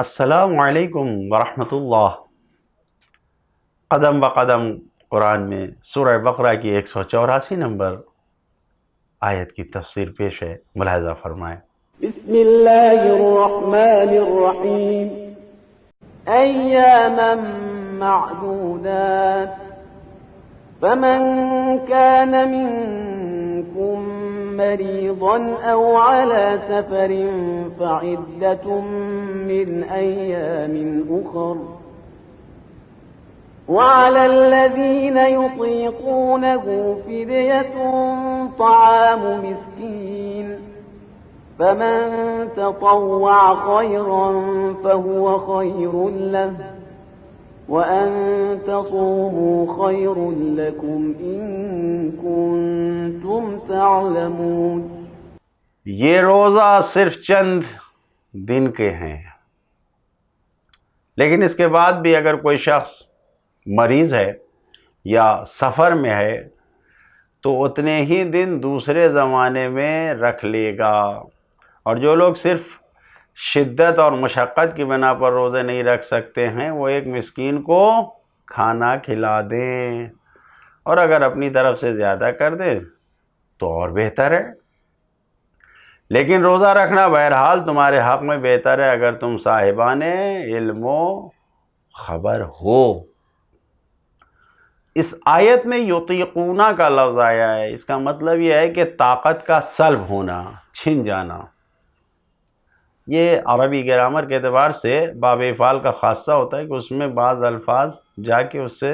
السلام علیکم ورحمۃ اللہ۔ قدم بقدم قرآن میں سورہ بقرہ کی 184 نمبر آیت کی تفسیر پیش ہے، ملاحظہ فرمائیں۔ بسم اللہ الرحمن الرحیم ایاما معدودات فمن كان منكم مريضا أو على سفر فعدة من أيام أخر وعلى الذين يطيقونه فدية طعام مسكين فمن تطوع خيرا فهو خير له وَأَن تَصُومُوا خَيْرٌ لَكُمْ إِن كُنتُمْ تَعْلَمُونَ۔ یہ روزہ صرف چند دن کے ہیں، لیکن اس کے بعد بھی اگر کوئی شخص مریض ہے یا سفر میں ہے تو اتنے ہی دن دوسرے زمانے میں رکھ لے گا، اور جو لوگ صرف شدت اور مشقت کی بنا پر روزے نہیں رکھ سکتے ہیں وہ ایک مسکین کو کھانا کھلا دیں، اور اگر اپنی طرف سے زیادہ کر دیں تو اور بہتر ہے، لیکن روزہ رکھنا بہرحال تمہارے حق میں بہتر ہے اگر تم صاحبان علم و خبر ہو۔ اس آیت میں یطیقون کا لفظ آیا ہے، اس کا مطلب یہ ہے کہ طاقت کا سلب ہونا، چھن جانا۔ یہ عربی گرامر کے اعتبار سے باب افعال کا خاصہ ہوتا ہے کہ اس میں بعض الفاظ جا کے اس سے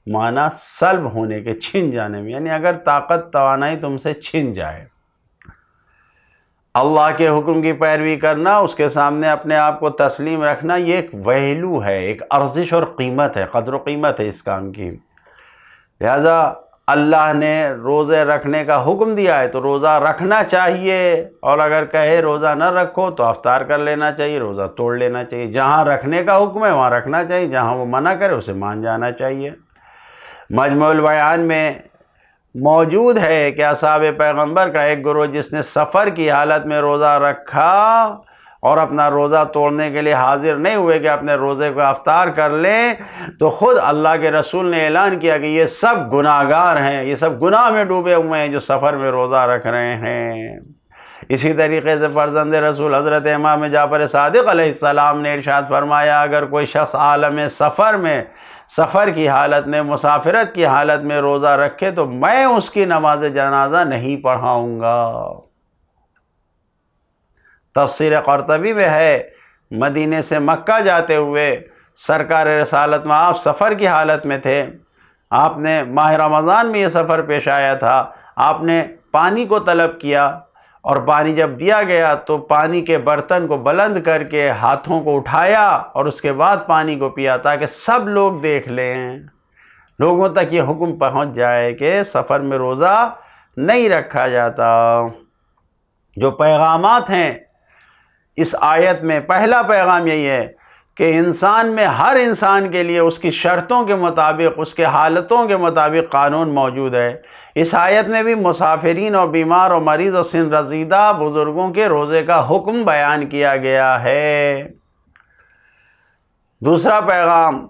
معنی سلب ہونے کے، چھن جانے میں، یعنی اگر طاقت توانائی تم سے چھن جائے۔ اللہ کے حکم کی پیروی کرنا، اس کے سامنے اپنے آپ کو تسلیم رکھنا، یہ ایک ویلیو ہے، ایک ارزش اور قیمت ہے، قدر و قیمت ہے اس کام کی۔ لہذا اللہ نے روزے رکھنے کا حکم دیا ہے تو روزہ رکھنا چاہیے، اور اگر کہے روزہ نہ رکھو تو افطار کر لینا چاہیے، روزہ توڑ لینا چاہیے۔ جہاں رکھنے کا حکم ہے وہاں رکھنا چاہیے، جہاں وہ منع کرے اسے مان جانا چاہیے۔ مجموع البیان میں موجود ہے کہ اصحاب پیغمبر کا ایک گروہ جس نے سفر کی حالت میں روزہ رکھا اور اپنا روزہ توڑنے کے لیے حاضر نہیں ہوئے کہ اپنے روزے کو افطار کر لیں، تو خود اللہ کے رسول نے اعلان کیا کہ یہ سب گناہگار ہیں، یہ سب گناہ میں ڈوبے ہوئے ہیں جو سفر میں روزہ رکھ رہے ہیں۔ اسی طریقے سے فرزند رسول حضرت امام جعفر صادق علیہ السلام نے ارشاد فرمایا، اگر کوئی شخص عالم سفر میں، سفر کی حالت میں، مسافرت کی حالت میں روزہ رکھے تو میں اس کی نماز جنازہ نہیں پڑھاؤں گا۔ تفسیر قرطبی میں ہے، مدینے سے مکہ جاتے ہوئے سرکار رسالت میں آپ سفر کی حالت میں تھے، آپ نے ماہ رمضان میں یہ سفر پیش آیا تھا، آپ نے پانی کو طلب کیا، اور پانی جب دیا گیا تو پانی کے برتن کو بلند کر کے ہاتھوں کو اٹھایا اور اس کے بعد پانی کو پیا تاکہ سب لوگ دیکھ لیں، لوگوں تک یہ حکم پہنچ جائے کہ سفر میں روزہ نہیں رکھا جاتا۔ جو پیغامات ہیں اس آیت میں، پہلا پیغام یہی ہے کہ انسان میں، ہر انسان کے لیے اس کی شرطوں کے مطابق، اس کے حالتوں کے مطابق قانون موجود ہے۔ اس آیت میں بھی مسافرین اور بیمار اور مریض اور سن رسیدہ بزرگوں کے روزے کا حکم بیان کیا گیا ہے۔ دوسرا پیغام،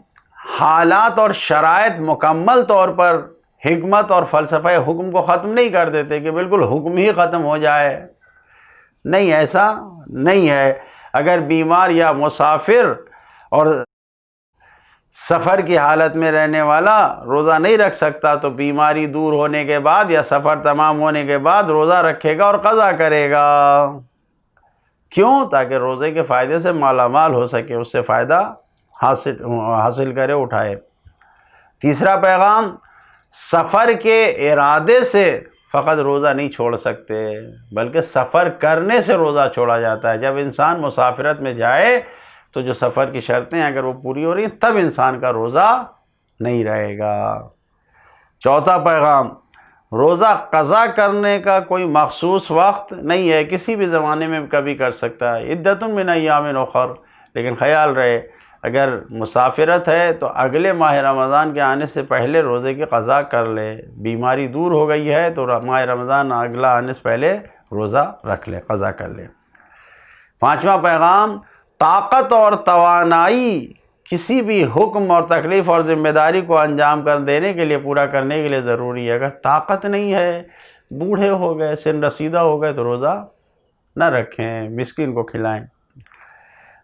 حالات اور شرائط مکمل طور پر حکمت اور فلسفہ حکم کو ختم نہیں کر دیتے کہ بالکل حکم ہی ختم ہو جائے، نہیں، ایسا نہیں ہے۔ اگر بیمار یا مسافر اور سفر کی حالت میں رہنے والا روزہ نہیں رکھ سکتا تو بیماری دور ہونے کے بعد یا سفر تمام ہونے کے بعد روزہ رکھے گا اور قضا کرے گا۔ کیوں؟ تاکہ روزے کے فائدے سے مالا مال ہو سکے، اس سے فائدہ حاصل کرے، اٹھائے۔ تیسرا پیغام، سفر کے ارادے سے فقط روزہ نہیں چھوڑ سکتے بلکہ سفر کرنے سے روزہ چھوڑا جاتا ہے۔ جب انسان مسافرت میں جائے تو جو سفر کی شرطیں ہیں اگر وہ پوری ہو رہی ہیں تب انسان کا روزہ نہیں رہے گا۔ چوتھا پیغام، روزہ قضا کرنے کا کوئی مخصوص وقت نہیں ہے، کسی بھی زمانے میں کبھی کر سکتا ہے، عدۃ من ایام اخر، لیکن خیال رہے اگر مسافرت ہے تو اگلے ماہ رمضان کے آنے سے پہلے روزے کی قضا کر لے، بیماری دور ہو گئی ہے تو ماہ رمضان اگلا آنے سے پہلے روزہ رکھ لے، قضا کر لے۔ پانچواں پیغام، طاقت اور توانائی کسی بھی حکم اور تکلیف اور ذمہ داری کو انجام کر دینے کے لیے، پورا کرنے کے لیے ضروری ہے۔ اگر طاقت نہیں ہے، بوڑھے ہو گئے، سن رسیدہ ہو گئے، تو روزہ نہ رکھیں، مسکین کو کھلائیں۔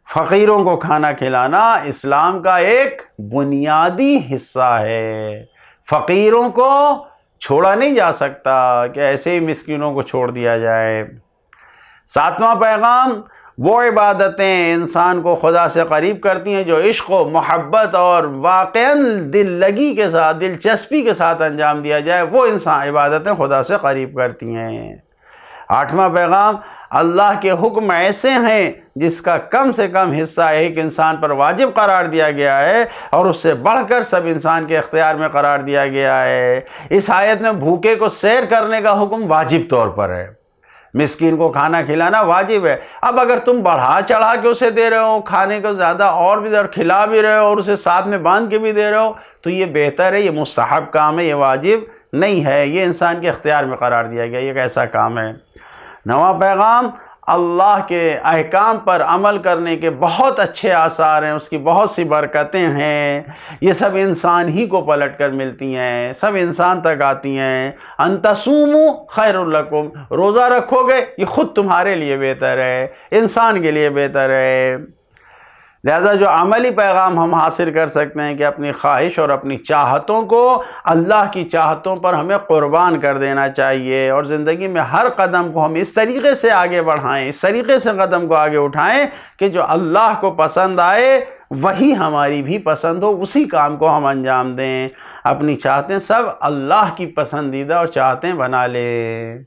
فقیروں کو کھانا کھلانا اسلام کا ایک بنیادی حصہ ہے۔ فقیروں کو چھوڑا نہیں جا سکتا کہ ایسے ہی مسکینوں کو چھوڑ دیا جائے۔ 7واں پیغام، وہ عبادتیں انسان کو خدا سے قریب کرتی ہیں جو عشق و محبت اور واقعاً دل لگی کے ساتھ، دلچسپی کے ساتھ انجام دیا جائے، وہ عبادتیں خدا سے قریب کرتی ہیں۔ 8واں پیغام، اللہ کے حکم ایسے ہیں جس کا کم سے کم حصہ ایک انسان پر واجب قرار دیا گیا ہے اور اس سے بڑھ کر سب انسان کے اختیار میں قرار دیا گیا ہے۔ اس آیت میں بھوکے کو سیر کرنے کا حکم واجب طور پر ہے، مسکین کو کھانا کھلانا واجب ہے۔ اب اگر تم بڑھا چڑھا کے اسے دے رہے ہو، کھانے کو زیادہ اور بھی کھلا بھی رہے ہو اور اسے ساتھ میں باندھ کے بھی دے رہے ہو، تو یہ بہتر ہے، یہ مستحب کام ہے، یہ واجب نہیں ہے، یہ انسان کے اختیار میں قرار دیا گیا، یہ ایسا کام ہے۔ 9واں پیغام، اللہ کے احکام پر عمل کرنے کے بہت اچھے آثار ہیں، اس کی بہت سی برکتیں ہیں، یہ سب انسان ہی کو پلٹ کر ملتی ہیں، سب انسان تک آتی ہیں۔ ان تصوموا خیر لکم، روزہ رکھو گے یہ خود تمہارے لیے بہتر ہے، انسان کے لیے بہتر ہے۔ لہذا جو عملی پیغام ہم حاصل کر سکتے ہیں کہ اپنی خواہش اور اپنی چاہتوں کو اللہ کی چاہتوں پر ہمیں قربان کر دینا چاہیے، اور زندگی میں ہر قدم کو ہم اس طریقے سے آگے بڑھائیں، اس طریقے سے قدم کو آگے اٹھائیں کہ جو اللہ کو پسند آئے وہی ہماری بھی پسند ہو، اسی کام کو ہم انجام دیں، اپنی چاہتیں سب اللہ کی پسندیدہ اور چاہتیں بنا لیں۔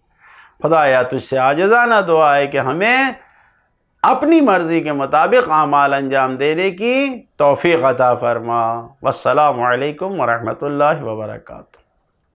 خدایا تجھ سے عاجزانہ دعا ہے کہ ہمیں اپنی مرضی کے مطابق اعمال انجام دینے کی توفیق عطا فرما۔ والسلام علیکم ورحمۃ اللہ وبرکاتہ۔